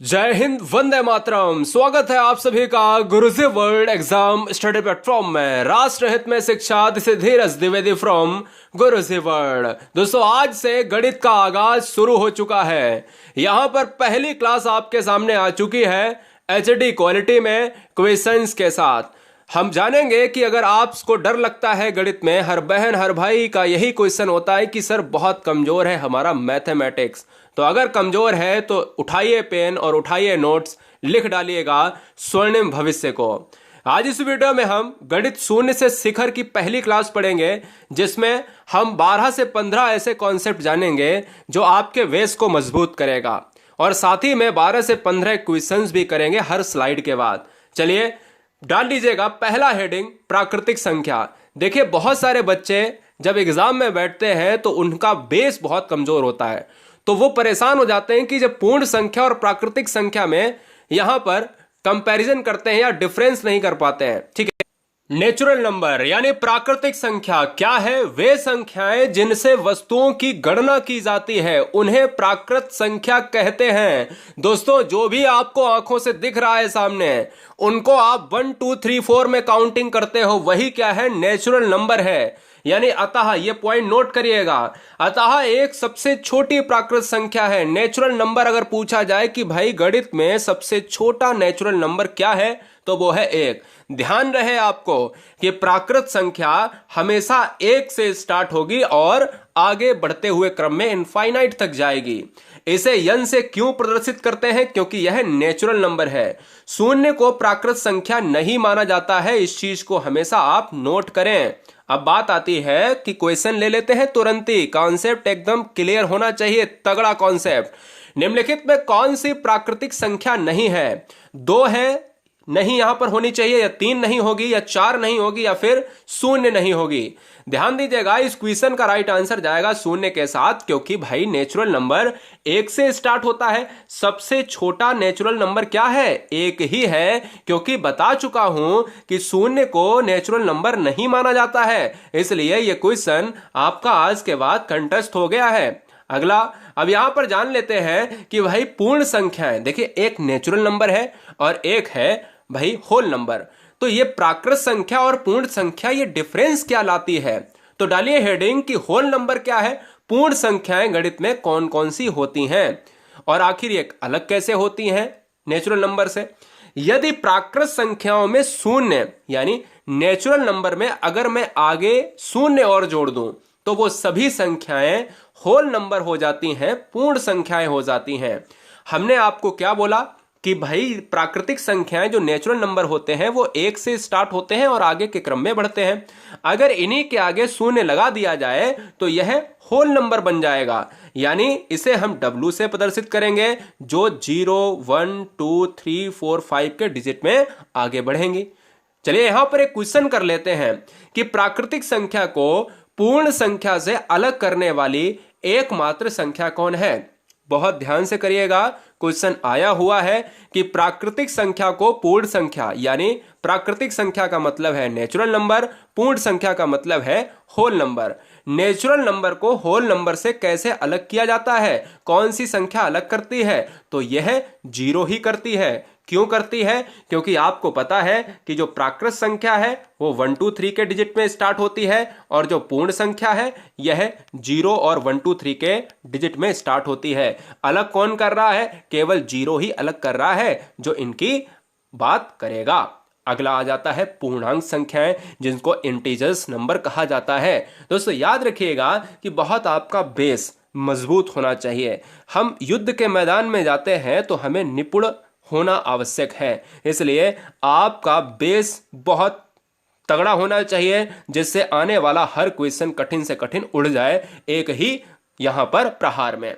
जय हिंद, वंदे मातरम। स्वागत है आप सभी का गुरुजी वर्ल्ड एग्जाम स्टडी प्लेटफॉर्म में। राष्ट्र हित में शिक्षा, this is Dheeraj Dwivedi from Guruji world. दोस्तों, आज से गणित का आगाज शुरू हो चुका है। यहां पर पहली क्लास आपके सामने आ चुकी है एचडी क्वालिटी में क्वेश्चंस के साथ। हम जानेंगे कि अगर आपको डर लगता है गणित में, हर बहन हर भाई का यही क्वेश्चन होता है कि सर बहुत कमजोर है हमारा मैथमेटिक्स। तो अगर कमजोर है तो उठाइए पेन और उठाइए नोट्स, लिख डालिएगा स्वर्णिम भविष्य को। आज इस वीडियो में हम गणित शून्य से शिखर की पहली क्लास पढ़ेंगे, जिसमें हम 12 से 15 ऐसे कॉन्सेप्ट जानेंगे जो आपके वेस को मजबूत करेगा, और साथ ही में 12 से 15 क्वेश्चंस भी करेंगे हर स्लाइड के बाद। चलिए डाल लीजिएगा पहला हेडिंग, प्राकृतिक संख्या। देखिए, बहुत सारे बच्चे जब एग्जाम में बैठते हैं तो उनका बेस बहुत कमजोर होता है, तो वो परेशान हो जाते हैं कि जब पूर्ण संख्या और प्राकृतिक संख्या में यहां पर कंपैरिजन करते हैं या डिफरेंस नहीं कर पाते हैं। ठीक है, नेचुरल नंबर यानी प्राकृतिक संख्या क्या है? वे संख्याएं जिनसे वस्तुओं की गणना की जाती है उन्हें प्राकृत संख्या कहते हैं। दोस्तों, जो भी आपको आंखों से दिख रहा है सामने, उनको आप 1 2 3 4 में काउंटिंग करते हो, वही क्या है? नेचुरल नंबर है। यानी अतः, ये पॉइंट नोट करिएगा, अतः एक सबसे छोटी प्राकृत संख्या है। नेचुरल नंबर अगर पूछा जाए कि भाई गणित में सबसे छोटा नेचुरल नंबर क्या है, तो वो है 1। ध्यान रहे आपको कि प्राकृत संख्या हमेशा 1 से स्टार्ट होगी और आगे बढ़ते हुए क्रम में इनफाइनाइट तक जाएगी। इसे यन से क्यों प्रदर्शित करते हैं? क्योंकि यह नेचुरल नंबर है। शून्य को प्राकृत संख्या नहीं माना जाता है, इस चीज को हमेशा आप नोट करें। अब बात आती है कि क्वेश्चन ले लेते हैं तुरंत ही। कॉन्सेप्ट एकदम क्लियर होना चाहिए, तगड़ा कॉन्सेप्ट। निम्नलिखित में कौन सी प्राकृतिक संख्या नहीं है? 2 है, नहीं यहां पर होनी चाहिए, या 3 नहीं होगी, या 4 नहीं होगी, या फिर 0 नहीं होगी। ध्यान दीजिएगा, इस क्वेश्चन का राइट आंसर जाएगा 0 के साथ, क्योंकि भाई नेचुरल नंबर 1 से स्टार्ट होता है। सबसे छोटा नेचुरल नंबर क्या है? 1 ही है, क्योंकि बता चुका हूं कि 0 को नेचुरल नंबर नहीं माना जाता है। इसलिए यह क्वेश्चन आपका आज के बाद कंटेस्ट हो गया है। अगला, अब यहां पर जान लेते हैं कि भाई पूर्ण संख्याएं, देखिए एक नेचुरल नंबर है और एक है भाई होल नंबर। तो ये प्राकृत संख्या और पूर्ण संख्या, ये डिफरेंस क्या लाती है? तो डालिए हेडिंग कि होल नंबर क्या है, पूर्ण संख्याएं गणित में कौन कौन सी होती हैं, और आखिर ये अलग कैसे होती हैं नेचुरल नंबर से। यदि प्राकृत संख्याओं में 0 यानी नेचुरल नंबर में अगर मैं आगे 0 और जोड़ दूं, तो वो सभी संख्याएं होल नंबर हो जाती हैं, पूर्ण संख्याएं हो जाती हैं। हमने आपको क्या बोला कि भाई प्राकृतिक संख्याएं जो नेचुरल नंबर होते हैं वो 1 से स्टार्ट होते हैं और आगे के क्रम में बढ़ते हैं। अगर इन्हीं के आगे 0 लगा दिया जाए तो यह होल नंबर बन जाएगा, यानी इसे हम W से प्रदर्शित करेंगे, जो 0 1 2 3 4 5 के डिजिट में आगे बढ़ेंगे। चलिए यहां पर एक क्वेश्चन कर लेते हैं कि प्राकृतिक संख्या को पूर्ण संख्या से अलग करने वाली एकमात्र संख्या कौन है? बहुत ध्यान से करिएगा, क्वेश्चन आया हुआ है कि प्राकृतिक संख्या को पूर्ण संख्या, यानी प्राकृतिक संख्या का मतलब है नेचुरल नंबर, पूर्ण संख्या का मतलब है होल नंबर। नेचुरल नंबर को होल नंबर से कैसे अलग किया जाता है? कौन सी संख्या अलग करती है? तो यह 0 ही करती है। क्यों करती है? क्योंकि आपको पता है कि जो प्राकृत संख्या है वो 1 2 3 के डिजिट में स्टार्ट होती है, और जो पूर्ण संख्या है यह 0 और 1 2 3 के डिजिट में स्टार्ट होती है। अलग कौन कर रहा है? केवल 0 ही अलग कर रहा है, जो इनकी बात करेगा। अगला आ जाता है पूर्णांक संख्याएं, जिनको इंटीजर्स नंबर कहा जाता है। दोस्तों याद रखिएगा कि बहुत आपका बेस मजबूत होना चाहिए। हम युद्ध के मैदान में जाते हैं तो हमें निपुण होना आवश्यक है, इसलिए आपका बेस बहुत तगड़ा होना चाहिए, जिससे आने वाला हर क्वेश्चन कठिन से कठिन उड़ जाए एक ही यहां पर प्रहार में।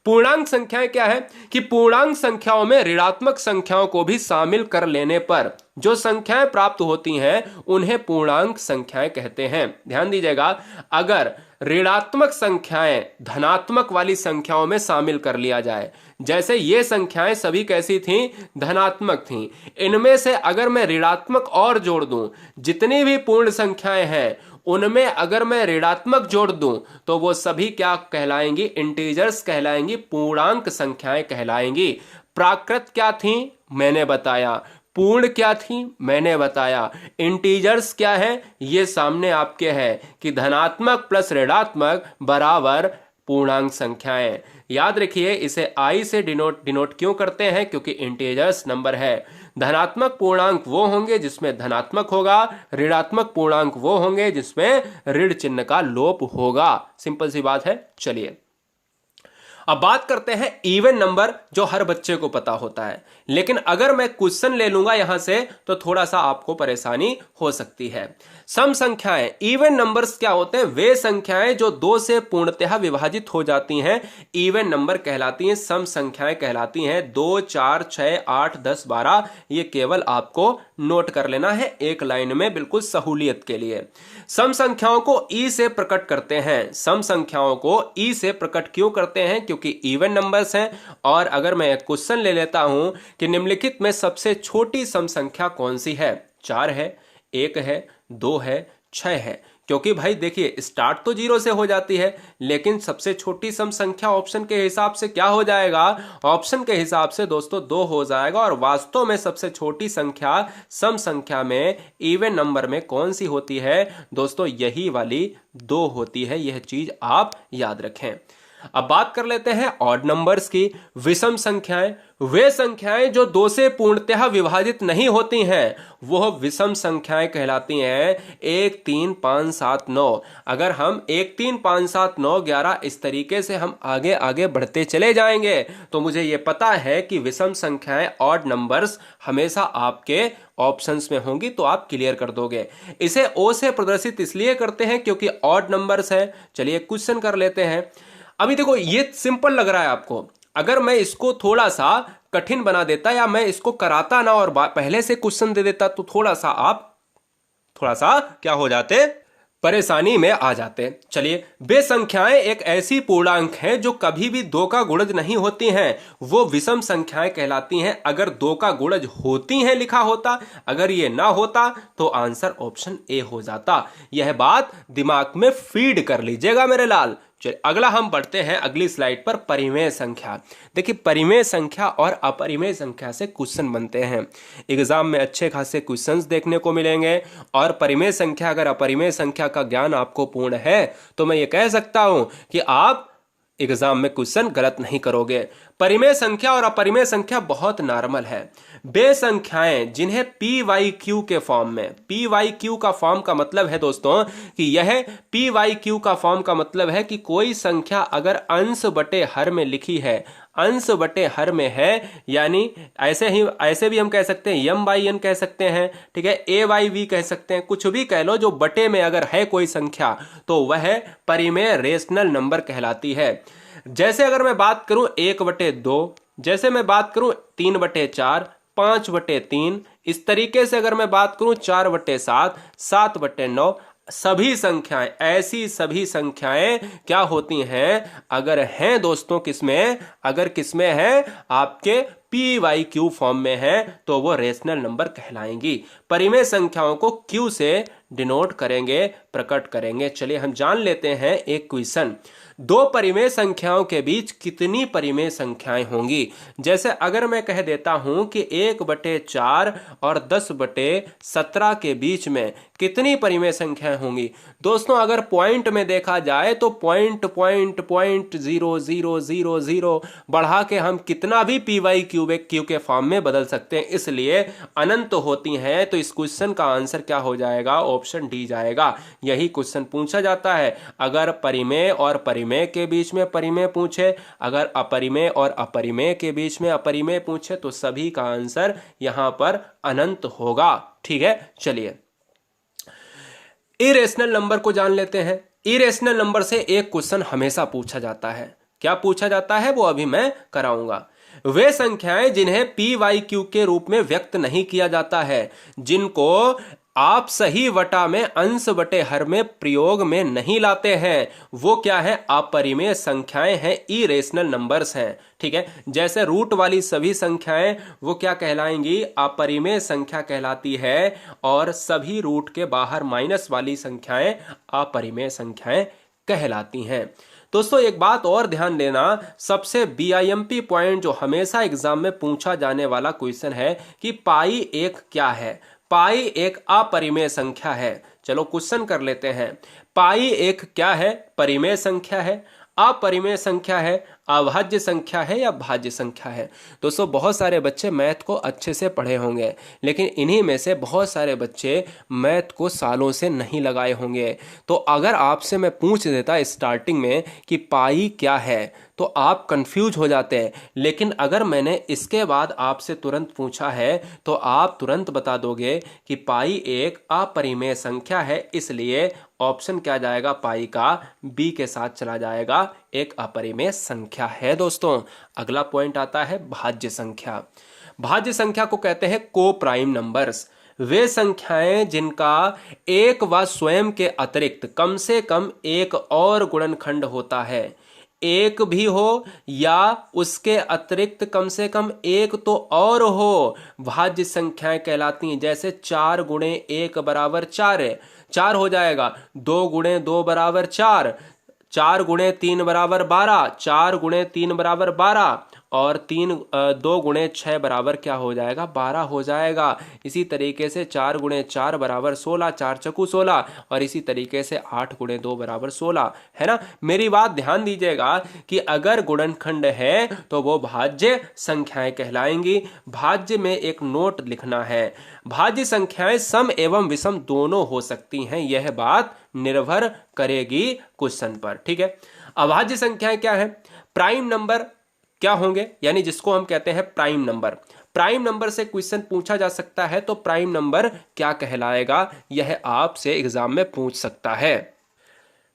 पूर्णांक संख्याएं क्या है कि पूर्णांक संख्याओं में ऋणात्मक संख्याओं को भी शामिल कर लेने पर जो संख्याएं प्राप्त होती हैं उन्हें पूर्णांक संख्याएं कहते हैं। ध्यान दीजिएगा, अगर ऋणात्मक संख्याएं धनात्मक वाली संख्याओं में शामिल कर लिया जाए, जैसे ये संख्याएं सभी कैसी थीं? धनात्मक थीं। इनमें से अगर मैं ऋणात्मक और जोड़ दूं, जितनी भी पूर्ण संख्याएं हैं उनमें अगर मैं ऋणात्मक जोड़ दूं तो वो सभी क्या कहलाएंगी? इंटीजर्स कहलाएंगी, पूर्णांक संख्याएं कहलाएंगी। प्राकृत क्या थी मैंने बताया, पूर्ण क्या थी मैंने बताया, इंटीजर्स क्या है ये सामने आपके है कि धनात्मक प्लस ऋणात्मक बराबर पूर्णांक संख्याएं। याद रखिए इसे आई से डिनोट क्यों करते हैं, क्योंकि इंटीजर्स नंबर है। धनात्मक पूर्णांक वो होंगे जिसमें धनात्मक होगा, ऋणात्मक पूर्णांक वो होंगे जिसमें ऋण चिन्ह का लोप होगा। सिंपल सी बात है। चलिए अब बात करते हैं इवन नंबर, जो हर बच्चे को पता होता है, लेकिन अगर मैं क्वेश्चन ले लूंगा यहां से तो थोड़ा सा आपको परेशानी हो सकती है। सम संख्याएं, इवन नंबर्स क्या होते हैं, वे संख्याएं जो 2 से पूर्णतः विभाजित हो जाती हैं इवन नंबर कहलाती हैं, सम संख्याएं कहलाती हैं। 2, 4, 6, 8, 10, 12 ये केवल आपको नोट कर लेना है एक लाइन में, बिल्कुल सहूलियत के लिए। सम संख्याओं को ई से प्रकट करते हैं। सम संख्याओं को ई से प्रकट क्यों करते हैं, क्योंकि इवन नंबर्स हैं। और अगर मैं एक क्वेश्चन ले लेता हूं कि निम्नलिखित में सबसे छोटी सम संख्या कौन सी है, 4 है, 1 है, 2 है, 6 है, क्योंकि भाई देखिए स्टार्ट तो 0 से हो जाती है, लेकिन सबसे छोटी सम संख्या ऑप्शन के हिसाब से क्या हो जाएगा, ऑप्शन के हिसाब से दोस्तों 2 हो जाएगा। और वास्तव में सबसे छोटी संख्या सम संख्या में इवन नंबर में कौन सी होती है दोस्तों, यही वाली 2 होती है। यह चीज आप याद रखें। अब बात कर लेते हैं ऑड नंबर्स की। विषम संख्याएं, वे संख्याएं जो 2 से पूर्णतः विभाजित नहीं होती हैं वह विषम संख्याएं कहलाती हैं। 1, 3, 5, 7, 9। अगर हम 1, 3, 5, 7, 9, 11 इस तरीके से हम आगे आगे बढ़ते चले जाएंगे तो मुझे यह पता है कि विषम संख्याएं ऑड नंबर्स हमेशा आपके ऑप्शंस में होंगी, तो आप क्लियर कर दोगे। इसे ओ से प्रदर्शित इसलिए करते हैं क्योंकि ऑड नंबर्स है। चलिए क्वेश्चन कर लेते हैं। अभी देखो ये सिंपल लग रहा है आपको, अगर मैं इसको थोड़ा सा कठिन बना देता या मैं इसको कराता ना और पहले से क्वेश्चन दे देता तो थोड़ा सा क्या हो जाते, परेशानी में आ जाते। चलिए, वे संख्याएं एक ऐसी पूर्णांक हैं जो कभी भी 2 का गुणज नहीं होती हैं, वो विषम संख्याएं कहलाती हैं। अगर 2 का गुणज होती हैं लिखा होता, अगर ये ना होता तो आंसर ऑप्शन ए हो जाता। यह बात दिमाग में फीड कर लीजिएगा मेरे लाल। चलिए अगला हम बढ़ते हैं अगली स्लाइड पर, परिमेय संख्या। देखिए परिमेय संख्या और अपरिमेय संख्या से क्वेश्चन बनते हैं एग्जाम में, अच्छे खासे क्वेश्चंस देखने को मिलेंगे। और परिमेय संख्या, अगर अपरिमेय संख्या का ज्ञान आपको पूर्ण है तो मैं ये कह सकता हूं कि आप एग्जाम में क्वेश्चन गलत नहीं करोगे। परिमेय संख्या और अपरिमेय संख्या बहुत नॉर्मल है। वे संख्याएं जिन्हें पी वाई क्यू के फॉर्म में, पी वाई क्यू का फॉर्म का मतलब है दोस्तों कि यह पी वाई क्यू का फॉर्म का मतलब है कि कोई संख्या अगर अंश बटे हर में लिखी है, अंश बटे हर में है, यानी ऐसे भी हम कह सकते हैं, एम बाई एन कह सकते हैं, ठीक है, ए वाई वी कह सकते हैं, कुछ भी कह लो, जो बटे में अगर है कोई संख्या तो वह परिमेय रेशनल नंबर कहलाती है। जैसे अगर मैं बात करूं 1/2, जैसे मैं बात करूं 3/4, 5/3, इस तरीके से अगर मैं बात करूं 4/7, 7/9, सभी संख्याएं, ऐसी सभी संख्याएं क्या होती हैं, अगर हैं दोस्तों किसमें, अगर किसमें है आपके पी वाई क्यू फॉर्म में है तो वो रेशनल नंबर कहलाएंगी। परिमेय संख्याओं को क्यू से डिनोट करेंगे, प्रकट करेंगे। चलिए हम जान लेते हैं एक क्वेश्चन, 2 परिमेय संख्याओं के बीच कितनी परिमेय संख्याएं होंगी। जैसे अगर मैं कह देता हूं कि 1/4 और 10/17 के बीच में कितनी परिमेय संख्याएं होंगी दोस्तों, अगर पॉइंट में देखा जाए तो पॉइंट 0.0000 बढ़ा के हम कितना भी पी वाई क्यू के फॉर्म में बदल सकते हैं, इसलिए अनंत होती हैं। तो इस क्वेश्चन का आंसर क्या हो जाएगा, ऑप्शन डी जाएगा। यही क्वेश्चन पूछा जाता है। अगर परिमेय और परिमेय के बीच में परिमेय पूछे, अगर अपरिमेय और अपरिमेय के बीच में अपरिमेय पूछे तो सभी का आंसर यहां पर अनंत होगा। ठीक है, चलिए इरेशनल नंबर को जान लेते हैं। इरेशनल नंबर से एक क्वेश्चन हमेशा पूछा जाता है, क्या पूछा जाता है वो अभी मैं कराऊंगा। वे संख्याएं जिन्हें पी वाई क्यू के रूप में व्यक्त नहीं किया जाता है, जिनको आप सही वटा में अंश बटे हर में प्रयोग में नहीं लाते हैं, वो क्या है, अपरिमेय संख्याएं हैं, इरेशनल नंबर्स हैं। ठीक है, जैसे रूट वाली सभी संख्याएं वो क्या कहलाएंगी, अपरिमेय संख्या कहलाती है, और सभी रूट के बाहर माइनस वाली संख्याएं अपरिमेय संख्याएं कहलाती हैं। दोस्तों एक बात और ध्यान देना, सबसे बीआईएमपी पॉइंट जो हमेशा एग्जाम में पूछा जाने वाला क्वेश्चन है कि पाई एक क्या है। पाई एक अपरिमेय संख्या है। चलो क्वेश्चन कर लेते हैं। पाई एक क्या है? परिमेय संख्या है, अपरिमेय संख्या है, अभाज्य संख्या है या भाज्य संख्या है। दोस्तों बहुत सारे बच्चे मैथ को अच्छे से पढ़े होंगे, लेकिन इन्हीं में से बहुत सारे बच्चे मैथ को सालों से नहीं लगाए होंगे। तो अगर आपसे मैं पूछ देता स्टार्टिंग में कि पाई क्या है तो आप कंफ्यूज हो जाते हैं, लेकिन अगर मैंने इसके बाद आपसे तुरंत पूछा है तो आप तुरंत बता दोगे कि पाई एक अपरिमेय संख्या है, इसलिए ऑप्शन क्या जाएगा? पाई का बी के साथ चला जाएगा, एक अपरिमेय संख्या है। दोस्तों अगला पॉइंट आता है भाज्य संख्या। भाज्य संख्या को कहते हैं को प्राइम नंबर्स। वे संख्याएं जिनका एक व स्वयं के अतिरिक्त कम से कम एक और गुणनखंड होता है। एक भी हो या उसके अतिरिक्त कम से कम एक तो और हो, भाज्य संख्याएं कहलाती हैं। जैसे 4 गुणे 1 बराबर 4 है, 4 हो जाएगा। 2 गुणे 2 बराबर 4, 4 गुणे 3 बराबर 12, 4 गुणे 3 बराबर 12 और 2 गुणे 6 बराबर क्या हो जाएगा? 12 हो जाएगा। इसी तरीके से 4 गुणे 4 बराबर 16, 4 चकु 16 और इसी तरीके से 8 गुणे 2 बराबर 16, है ना। मेरी बात ध्यान दीजिएगा कि अगर गुणनखंड है तो वो भाज्य संख्याएं कहलाएंगी। भाज्य में एक नोट लिखना है, भाज्य संख्याएं सम एवं विषम दोनों हो सकती हैं, यह बात निर्भर करेगी क्वेश्चन पर, ठीक है। अभाज्य संख्याएं क्या है? प्राइम नंबर क्या होंगे, यानी जिसको हम कहते हैं प्राइम नंबर। प्राइम नंबर से क्वेश्चन पूछा जा सकता है, तो प्राइम नंबर क्या कहलाएगा, यह आपसे एग्जाम में पूछ सकता है।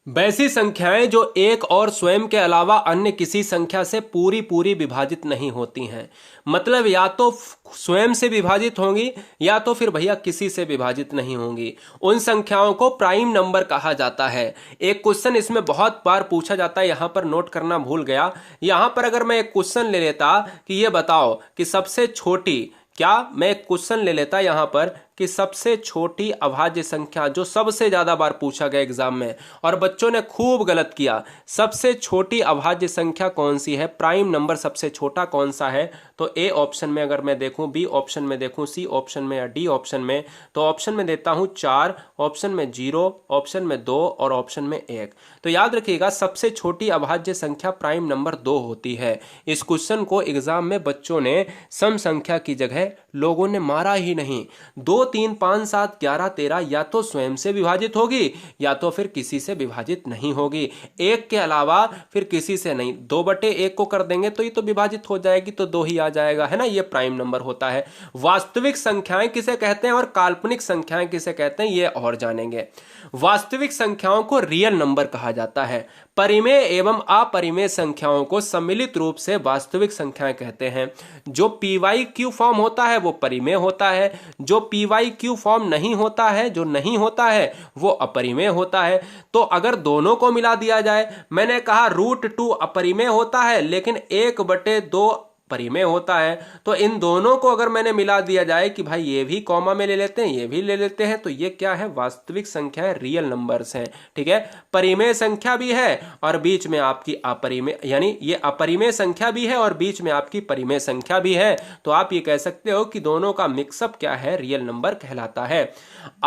वैसी संख्याएं जो एक और स्वयं के अलावा अन्य किसी संख्या से पूरी पूरी विभाजित नहीं होती हैं। मतलब या तो स्वयं से विभाजित होंगी या तो फिर भैया किसी से विभाजित नहीं होंगी, उन संख्याओं को प्राइम नंबर कहा जाता है। एक क्वेश्चन इसमें बहुत बार पूछा जाता है, यहां पर नोट करना भूल गया। यहां पर अगर मैं एक क्वेश्चन ले लेता कि ये बताओ कि सबसे छोटी, क्या मैं एक क्वेश्चन ले लेता यहां पर कि सबसे छोटी अभाज्य संख्या, जो सबसे ज्यादा बार पूछा गया एग्जाम में और बच्चों ने खूब गलत किया, सबसे छोटी अभाज्य संख्या कौन सी है, प्राइम नंबर सबसे छोटा कौन सा है? तो ए ऑप्शन में अगर मैं देखूं, बी ऑप्शन में देखूं, सी ऑप्शन में या डी ऑप्शन में, तो ऑप्शन में देता हूं 4, ऑप्शन में 0, ऑप्शन में 2 और ऑप्शन में 1। तो याद रखिएगा सबसे छोटी अभाज्य संख्या प्राइम नंबर 2 होती है। इस क्वेश्चन को एग्जाम में बच्चों ने सम संख्या की जगह लोगों ने मारा ही नहीं। 2, 3, 5, 7, 11, 13 या तो स्वयं से विभाजित होगी या तो फिर किसी से विभाजित नहीं होगी, एक के अलावा फिर किसी से नहीं। 2/1 को कर देंगे तो ये तो विभाजित हो जाएगी, तो 2 ही आ जाएगा, है ना। ये प्राइम नंबर होता है। वास्तविक संख्याएं किसे कहते हैं और काल्पनिक संख्याएं किसे कहते हैं, ये और जानेंगे। वास्तविक संख्याओं को रियल नंबर कहा जाता है। परिमेय एवं अपरिमेय संख्याओं को सम्मिलित रूप से वास्तविक संख्याएं कहते हैं। जो PYQ फॉर्म होता है वो परिमेय होता है, जो PYQ फॉर्म नहीं होता है, जो नहीं होता है वो अपरिमेय होता है। तो अगर दोनों को मिला दिया जाए, मैंने कहा √2 अपरिमेय होता है लेकिन 1/2 परिमेय होता है, तो इन दोनों को अगर मैंने मिला दिया जाए कि भाई ये भी कॉमा में ले लेते हैं, ये भी ले लेते हैं, तो ये क्या है, वास्तविक संख्याएं, रियल नंबर्स हैं, ठीक है। परिमेय संख्या भी है और बीच में आपकी अपरिमेय, यानी ये अपरिमेय संख्या भी है और बीच में आपकी परिमेय संख्या भी है। तो आप ये कह सकते हो कि दोनों का मिक्सअप क्या है, रियल नंबर कहलाता है।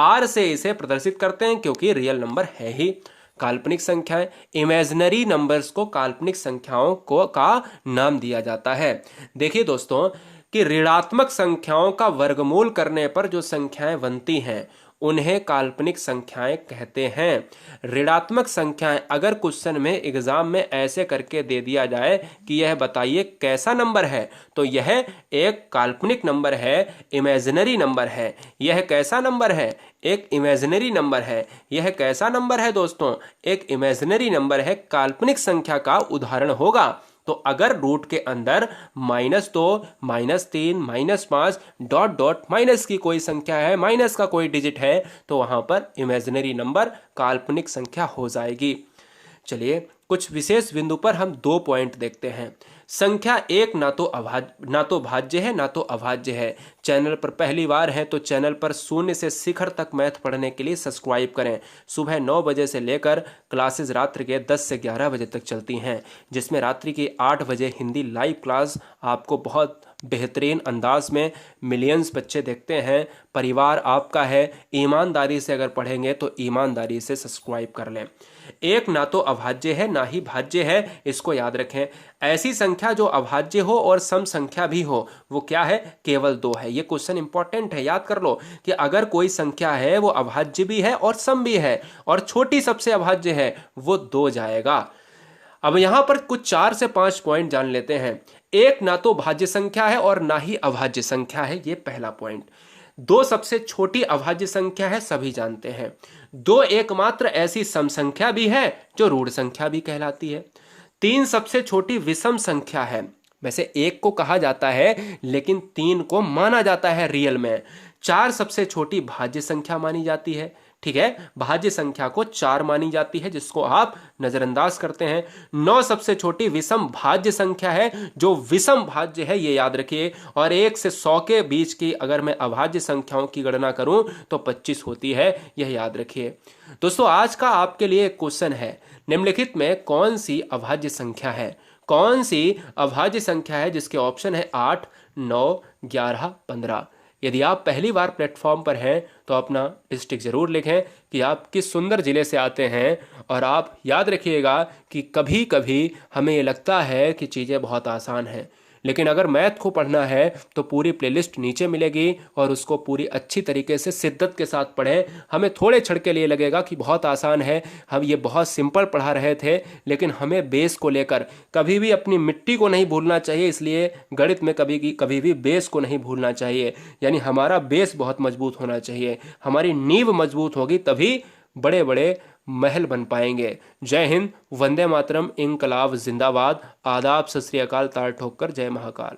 R से इसे प्रदर्शित करते हैं क्योंकि रियल नंबर है ही। काल्पनिक संख्याएं, इमेजिनरी नंबर्स को काल्पनिक संख्याओं को का नाम दिया जाता है। देखिए दोस्तों कि ऋणात्मक संख्याओं का वर्गमूल करने पर जो संख्याएं बनती हैं उन्हें काल्पनिक संख्याएं कहते हैं। ऋणात्मक संख्याएं अगर क्वेश्चन में एग्जाम में ऐसे करके दे दिया जाए कि यह बताइए कैसा नंबर है, तो यह एक काल्पनिक नंबर है, इमेजिनरी नंबर है। यह कैसा नंबर है, एक इमेजिनरी नंबर है। यह कैसा नंबर है दोस्तों, एक इमेजिनरी नंबर है, काल्पनिक संख्या का उदाहरण होगा। तो अगर रूट के अंदर -2, -3, -5 डॉट डॉट माइनस की कोई संख्या है, माइनस का कोई डिजिट है, तो वहां पर इमेजिनरी नंबर काल्पनिक संख्या हो जाएगी। चलिए कुछ विशेष बिंदु पर हम 2 पॉइंट देखते हैं। संख्या एक ना तो भाज्य है ना तो अभाज्य है। चैनल पर पहली बार हैं तो चैनल पर शून्य से शिखर तक मैथ पढ़ने के लिए सब्सक्राइब करें। सुबह 9 बजे से लेकर क्लासेस रात्रि के 10 से 11 बजे तक चलती हैं, जिसमें रात्रि की 8 बजे हिंदी लाइव क्लास आपको बहुत बेहतरीन अंदाज में मिलियंस बच्चे देखते हैं। परिवार आपका है, ईमानदारी से अगर पढ़ेंगे तो ईमानदारी से सब्सक्राइब कर लें। एक ना तो अभाज्य है ना ही भाज्य है, इसको याद रखें। ऐसी संख्या जो अभाज्य हो और सम संख्या भी हो वो क्या है? केवल 2 है। ये क्वेश्चन इंपॉर्टेंट है, याद कर लो कि अगर कोई संख्या है वो अभाज्य भी है और सम भी है और छोटी सबसे अभाज्य है वो 2 जाएगा। अब यहां पर कुछ 4 से 5 पॉइंट जान लेते हैं। एक ना तो भाज्य संख्या है और ना ही अभाज्य संख्या है, ये पहला पॉइंट। 2 सबसे छोटी अभाज्य संख्या है, सभी जानते हैं। 2 एकमात्र ऐसी सम संख्या भी है जो ऋण संख्या भी कहलाती है। 3 सबसे छोटी विषम संख्या है, वैसे 1 को कहा जाता है लेकिन 3 को माना जाता है रियल में। 4 सबसे छोटी भाज्य संख्या मानी जाती है, ठीक है, भाज्य संख्या को 4 मानी जाती है जिसको आप नजरअंदाज करते हैं। 9 सबसे छोटी विषम भाज्य संख्या है, जो विषम भाज्य है ये याद रखिए। और 1 से 100 के बीच की अगर मैं अभाज्य संख्याओं की गणना करूं तो 25 होती है, यह याद रखिए। दोस्तों आज का आपके लिए एक क्वेश्चन है, निम्नलिखित में कौन सी अभाज्य संख्या है? कौन सी अभाज्य संख्या है जिसके ऑप्शन है 8, 9, 11, 15। यदि आप पहली बार प्लेटफॉर्म पर हैं तो अपना डिस्ट्रिक्ट ज़रूर लिखें कि आप किस सुंदर ज़िले से आते हैं। और आप याद रखिएगा कि कभी कभी हमें ये लगता है कि चीज़ें बहुत आसान हैं, लेकिन अगर मैथ को पढ़ना है तो पूरी प्लेलिस्ट नीचे मिलेगी और उसको पूरी अच्छी तरीके से शिद्दत के साथ पढ़ें। हमें थोड़े क्षण के लिए लगेगा कि बहुत आसान है, हम ये बहुत सिंपल पढ़ा रहे थे, लेकिन हमें बेस को लेकर कभी भी अपनी मिट्टी को नहीं भूलना चाहिए। इसलिए गणित में कभी भी बेस को नहीं भूलना चाहिए, यानी हमारा बेस बहुत मजबूत होना चाहिए। हमारी नींव मजबूत होगी तभी बड़े बड़े महल बन पाएंगे। जय हिंद, वंदे मातरम, इंकलाब जिंदाबाद, आदाब, सत श्री अकाल, ताल ठोक कर जय महाकाल।